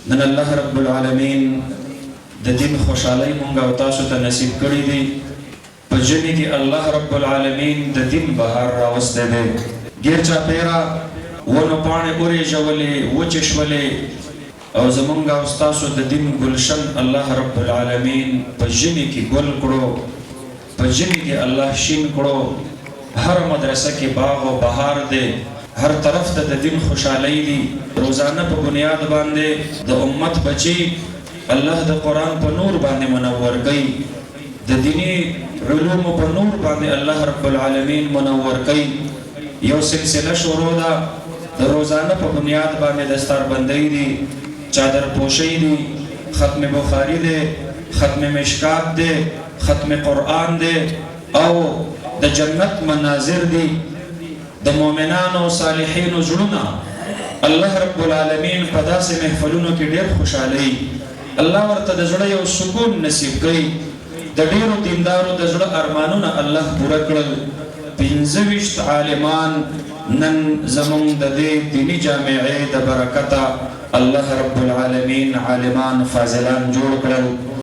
نن الله رب العالمین د دین خوشحالی مونږ او تاسو ته نصیب کړی دی. په ژمي کې الله رب العالمین د دین بهار راوستی دی. ګیر چاپیره ونو پاڼې اورېژولې وچې شولې او زمونږ او ستاسو د دین ګلشن الله رب العالمین په ژمي کې ګل کړو، په ژمي کې الله شین کړو. هر مدرسه کې باغ او بهار دی، هر طرف ته د دین خوشحالی دی. روزانه په بنیاد باندې د امت بچي الله د قرآن په نور باندې منور کوي، د دینی علومو په نور باندې الله رب العالمین منور کوي. یو سلسله شروع ده د روزانه په بنیاد باندې دستاربندۍ دی، چادر پوشی دی، ختم بخاری دی، ختم مشکات دی، ختم قرآن دی او د جنت مناظر دی. د مؤمنانو صالحینو زړونه الله رب العالمین په داسې محفلونو کې ډېر خوشحالی. الله ورته د زړه یو سکون نصیب کوي. د ډېرو دیندارو د زړه ارمانونه الله پوره کړل. 25 عالمان نن زمونږ د دې دیني جامعې د برکته الله رب العالمین عالمان فاضلان جوړ کړل.